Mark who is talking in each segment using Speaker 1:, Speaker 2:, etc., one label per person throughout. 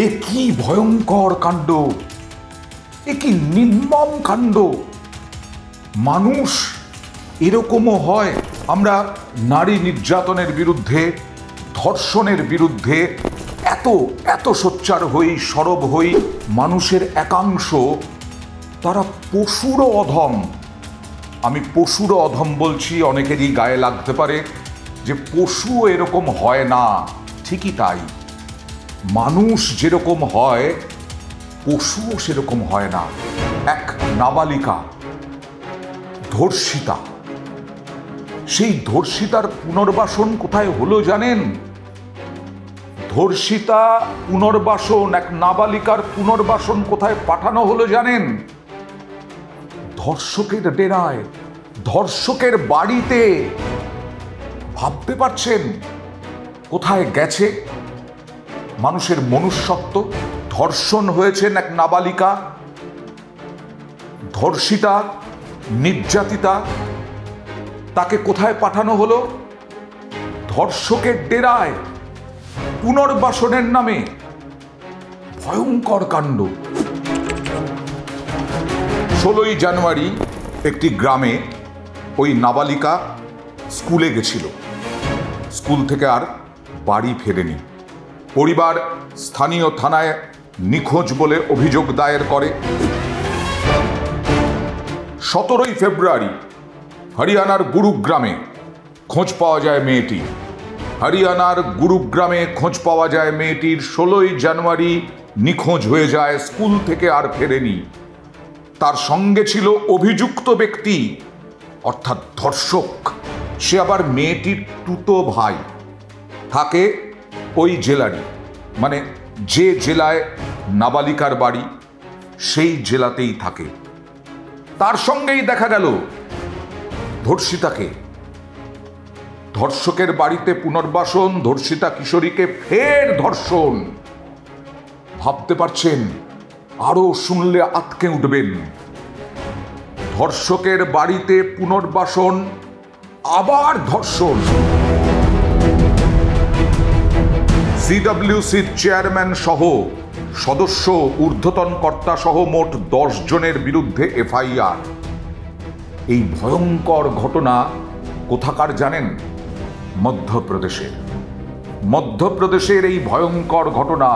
Speaker 1: এ কি ভয়ঙ্কর কাণ্ড, এ কি নির্মম কাণ্ড। মানুষ এরকমও হয়? আমরা নারী নির্যাতনের বিরুদ্ধে, ধর্ষণের বিরুদ্ধে এত এত সোচ্চার হই, সরব হই। মানুষের একাংশ তারা পশুরও অধম। আমি পশুরও অধম বলছি, অনেকেরই গায়ে লাগতে পারে যে পশুও এরকম হয় না। ঠিকই তাই, মানুষ যেরকম হয় পশুও সেরকম হয় না। এক নাবালিকা ধর্ষিতা, সেই ধর্ষিতার পুনর্বাসন কোথায় হলো জানেন? ধর্ষিতা পুনর্বাসন, এক নাবালিকার পুনর্বাসন কোথায় পাঠানো হলো জানেন? ধর্ষকের ডেরায়, ধর্ষকের বাড়িতে। ভাবতে পারছেন কোথায় গেছে মানুষের মনুষ্যত্ব? ধর্ষণ হয়েছেন এক নাবালিকা, ধর্ষিতা, নির্যাতিতা, তাকে কোথায় পাঠানো হলো? ধর্ষকের ডেরায়, পুনর্বাসনের নামে। ভয়ঙ্কর কাণ্ড। 16ই জানুয়ারি একটি গ্রামে ওই নাবালিকা স্কুলে গেছিল, স্কুল থেকে আর বাড়ি ফেরেনি। পরিবার স্থানীয় থানায় নিখোঁজ বলে অভিযোগ দায়ের করে। 17ই ফেব্রুয়ারি হরিয়ানার গুরুগ্রামে খোঁজ পাওয়া যায় মেয়েটি। হরিয়ানার গুরুগ্রামে খোঁজ পাওয়া যায় মেয়েটির। 16ই জানুয়ারি নিখোঁজ হয়ে যায়, স্কুল থেকে আর ফেরেনি। তার সঙ্গে ছিল অভিযুক্ত ব্যক্তি, অর্থাৎ ধর্ষক। সে আবার মেয়েটির তুতো ভাই, থাকে ওই জেলারই, মানে যে জেলায় নাবালিকার বাড়ি সেই জেলাতেই থাকে। তার সঙ্গেই দেখা গেল ধর্ষিতাকে। ধর্ষকের বাড়িতে পুনর্বাসন, ধর্ষিতা কিশোরীকে ফের ধর্ষণ। ভাবতে পারছেন? আরো শুনলে আঁতকে উঠবেন। ধর্ষকের বাড়িতে পুনর্বাসন, আবার ধর্ষণ। সিডব্লিউসির চেয়ারম্যান সহ সদস্য, ঊর্ধ্বতন কর্তা সহ মোট 10 জনের বিরুদ্ধে এফআইআর। এই ভয়ঙ্কর ঘটনা কোথাকার জানেন? মধ্যপ্রদেশের। মধ্যপ্রদেশের এই ভয়ঙ্কর ঘটনা।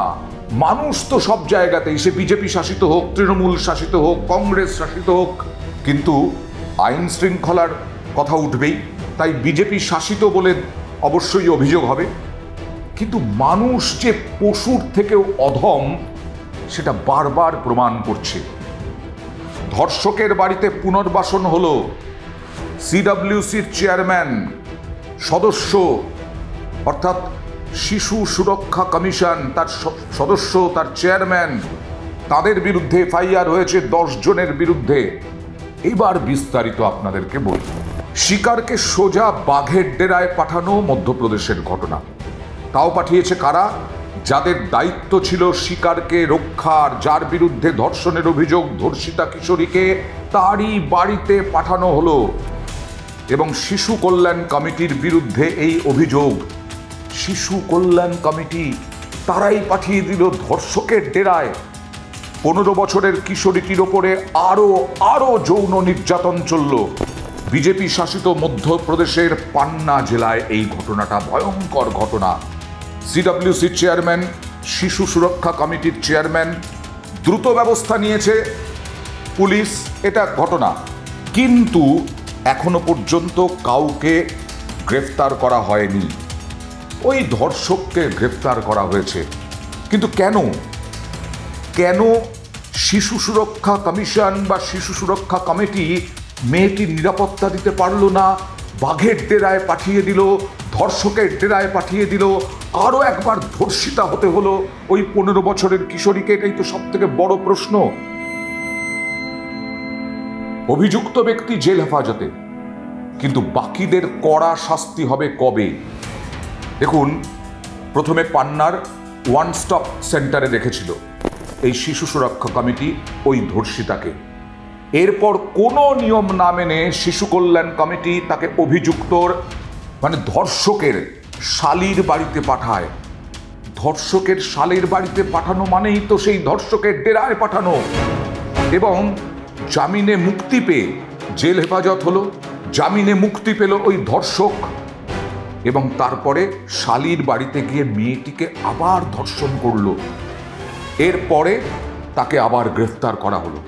Speaker 1: মানুষ তো সব জায়গাতেই, সে বিজেপি শাসিত হোক, তৃণমূল শাসিত হোক, কংগ্রেস শাসিত হোক, কিন্তু আইন শৃঙ্খলার কথা উঠবেই। তাই বিজেপি শাসিত বলে অবশ্যই অভিযোগ হবে। কিন্তু মানুষ যে পশুর থেকেও অধম সেটা বারবার প্রমাণ করছে। ধর্ষকের বাড়িতে পুনর্বাসন হলো। সিডব্লিউসির চেয়ারম্যান, সদস্য, অর্থাৎ শিশু সুরক্ষা কমিশন, তার সদস্য, তার চেয়ারম্যান, তাদের বিরুদ্ধে এফআইআর হয়েছে 10 জনের বিরুদ্ধে। এবার বিস্তারিত আপনাদেরকে বলি। শিকারকে সোজা বাঘের ডেরায় পাঠানো মধ্যপ্রদেশের ঘটনা। তাও পাঠিয়েছে কারা? যাদের দায়িত্ব ছিল শিকারকে রক্ষার, যার বিরুদ্ধে ধর্ষণের অভিযোগ, ধর্ষিতা কিশোরীকে তারই বাড়িতে পাঠানো হলো। এবং শিশু কল্যাণ কমিটির বিরুদ্ধে এই অভিযোগ। শিশু কল্যাণ কমিটি তারাই পাঠিয়ে দিল ধর্ষকের ডেরায়। 15 বছরের কিশোরীটির ওপরে আরো যৌন নির্যাতন চলল। বিজেপি শাসিত মধ্যপ্রদেশের পান্না জেলায় এই ঘটনাটা, ভয়ঙ্কর ঘটনা। সিডব্লিউসি চেয়ারম্যান, শিশু সুরক্ষা কমিটির চেয়ারম্যান, দ্রুত ব্যবস্থা নিয়েছে পুলিশ। এটা ঘটনা, কিন্তু এখনো পর্যন্ত কাউকে গ্রেফতার করা হয়নি। ওই ধর্ষককে গ্রেফতার করা হয়েছে, কিন্তু কেন শিশু সুরক্ষা কমিশন বা শিশু সুরক্ষা কমিটি মেয়েটির নিরাপত্তা দিতে পারল না? বাঘের ডেরায় পাঠিয়ে দিল, ধর্ষকের ডেরায় পাঠিয়ে দিল, আরো একবার ধর্ষিতা হতে হলো ওই 15 বছরের কিশোরীকে। এটাই তো সব থেকে বড় প্রশ্ন। অভিযুক্ত ব্যক্তি জেল হেফাজতে, কিন্তু বাকিদের কড়া শাস্তি হবে কবে? দেখুন, প্রথমে পান্নার ওয়ান স্টপ সেন্টারে রেখেছিল এই শিশু সুরক্ষা কমিটি ওই ধর্ষিতাকে। এরপর কোনো নিয়ম না মেনে শিশু কল্যাণ কমিটি তাকে অভিযুক্তর, মানে ধর্ষকের শালীর বাড়িতে পাঠায়। ধর্ষকের শালের বাড়িতে পাঠানো মানেই তো সেই ধর্ষকের ডেরায় পাঠানো। এবং জামিনে মুক্তি পেয়ে জেল হেফাজত হলো, জামিনে মুক্তি পেল ওই ধর্ষক, এবং তারপরে শালির বাড়িতে গিয়ে মেয়েটিকে আবার ধর্ষণ করলো। এরপরে তাকে আবার গ্রেফতার করা হলো।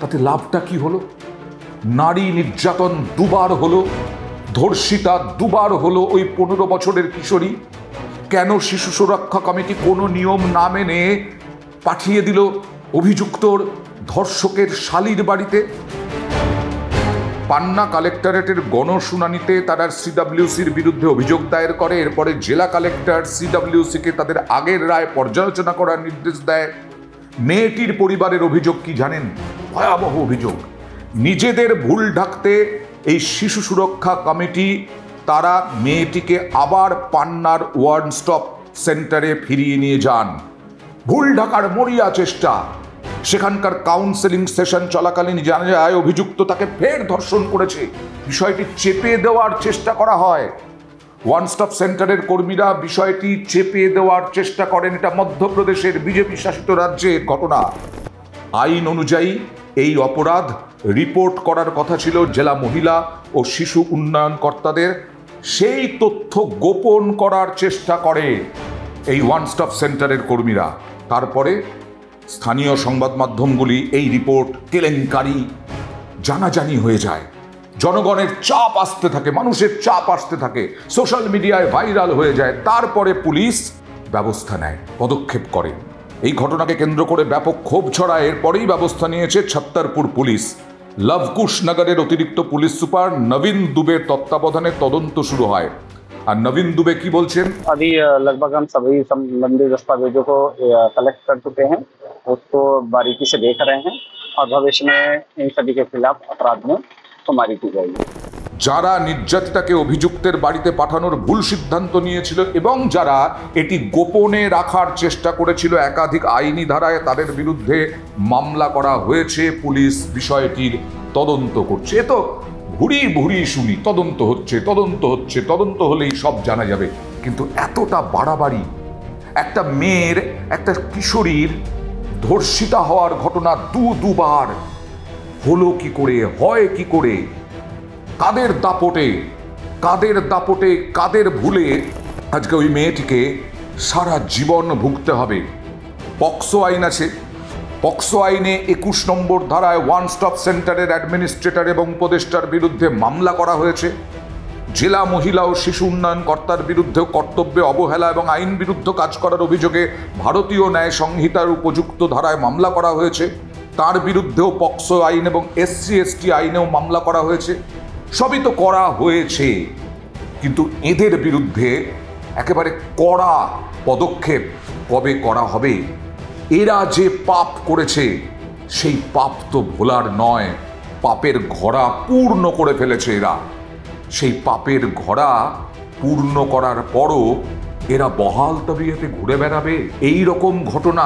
Speaker 1: তাতে লাভটা কি হলো? নারী নির্যাতন দুবার হলো, ধর্ষিতা দুবার হলো ওই 15 বছরের কিশোরী। কেন শিশু সুরক্ষা কমিটি কোনো নিয়ম না মেনে পাঠিয়ে দিল অভিযুক্তর ধর্ষকের শালির বাড়িতে? পান্না কালেক্টরেটের গণশুনানিতে তারা সিডব্লিউসির বিরুদ্ধে অভিযোগ দায়ের করে। এরপরে জেলা কালেক্টর সিডব্লিউসিকে তাদের আগের রায় পর্যালোচনা করার নির্দেশ দেয়। মেয়েটির পরিবারের অভিযোগ কি জানেন? ভয়াবহ অভিযোগ। নিজেদের ভুল ঢাকতে এই শিশু সুরক্ষা কমিটি তারা মেয়েটিকে আবার পান্নার ওয়ান স্টপ সেন্টারে ফিরিয়ে নিয়ে যান। ভুল ঢাকার মরিয়া চেষ্টা। সেখানকার কাউন্সেলিং সেশন চলাকালীন জানা যায় অভিযুক্ত তাকে ফের ধর্ষণ করেছে। বিষয়টি চেপে দেওয়ার চেষ্টা করা হয়। ওয়ান স্টপ সেন্টারের কর্মীরা বিষয়টি চেপে দেওয়ার চেষ্টা করেন। এটা মধ্যপ্রদেশের বিজেপি শাসিত রাজ্যের ঘটনা। আইন অনুযায়ী এই অপরাধ রিপোর্ট করার কথা ছিল জেলা মহিলা ও শিশু উন্নয়ন কর্তাদের। সেই তথ্য গোপন করার চেষ্টা করে এই ওয়ান স্টপ সেন্টারের কর্মীরা। তারপরে স্থানীয় সংবাদ মাধ্যমগুলি এই রিপোর্ট কেলেঙ্কারি জানাজানি হয়ে যায়। জনগণের চাপ আসতে থাকে, মানুষের চাপ আসতে থাকে, সোশ্যাল মিডিয়ায় ভাইরাল হয়ে যায়। তারপরে পুলিশ ব্যবস্থা নেয়, পদক্ষেপ করে। এই ঘটনাকে কেন্দ্র করে ব্যাপক ক্ষোভ ছড়ায়। এরপরেই ব্যবস্থা নিয়েছে ছত্তরপুর পুলিশ। লবকুশ নগরের অতিরিক্ত পুলিশ সুপার নवीन দুবের তত্ত্বাবধানে তদন্ত শুরু হয়। আর নवीन দুবে কি বলছেন?
Speaker 2: अभी लगभग हम सभी संबंधित दस्तावेजों को कलेक्ट कर चुके हैं, उसको बारीकी से देख रहे हैं और भविष्य में इन सभी के खिलाफ अपराध में सुमारी की जाएगी।
Speaker 1: যারা নির্যাতিতাকে অভিযুক্তের বাড়িতে পাঠানোর ভুল সিদ্ধান্ত নিয়েছিল এবং যারা এটি গোপনে রাখার চেষ্টা করেছিল একাধিক আইনি ধারায়, তাদের বিরুদ্ধে মামলা করা হয়েছে। পুলিশ বিষয়টির তদন্ত করছে। এ তো ভুরি ভুরি শুনি তদন্ত হচ্ছে, তদন্ত হচ্ছে, তদন্ত হলেই সব জানা যাবে। কিন্তু এতটা বাড়াবাড়ি, একটা মেয়ের, একটা কিশোরীর ধর্ষিতা হওয়ার ঘটনা দুবার হলো কি করে, হয় কি করে, কাদের দাপটে, কাদের দাপটে, কাদের ভুলে আজকে ওই মেয়েটিকে সারা জীবন ভুগতে হবে? পক্সো আইন আছে। পক্সো আইনে 21 নম্বর ধারায় ওয়ান স্টপ সেন্টারের অ্যাডমিনিস্ট্রেটর এবং উপদেষ্টার বিরুদ্ধে মামলা করা হয়েছে। জেলা মহিলা ও শিশু উন্নয়ন কর্তার বিরুদ্ধেও কর্তব্যে অবহেলা এবং আইন বিরুদ্ধ কাজ করার অভিযোগে ভারতীয় ন্যায় সংহিতার উপযুক্ত ধারায় মামলা করা হয়েছে। তার বিরুদ্ধেও পক্সো আইন এবং SC/ST আইনেও মামলা করা হয়েছে। সবই তো করা হয়েছে, কিন্তু এদের বিরুদ্ধে একেবারে কড়া পদক্ষেপ কবে করা হবে? এরা যে পাপ করেছে সেই পাপ তো ভোলার নয়। পাপের ঘোড়া পূর্ণ করে ফেলেছে এরা। সেই পাপের ঘোড়া পূর্ণ করার পরও এরা বহাল তবিয়তে ঘুরে বেড়াবে? এই রকম ঘটনা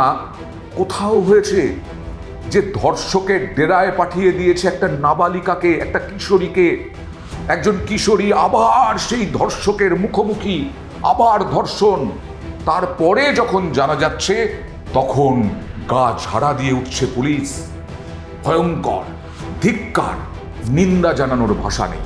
Speaker 1: কোথাও হয়েছে যে ধর্ষকের ডেরায় পাঠিয়ে দিয়েছে একটা নাবালিকাকে, একটা কিশোরীকে? একজন কিশোরী আবার সেই ধর্ষকের মুখোমুখি, আবার ধর্ষণ। তারপরে যখন জানা যাচ্ছে তখন গা ঝাড়া দিয়ে উঠছে পুলিশ। ভয়ঙ্কর, ধিক্কার, নিন্দা জানানোর ভাষা নেই।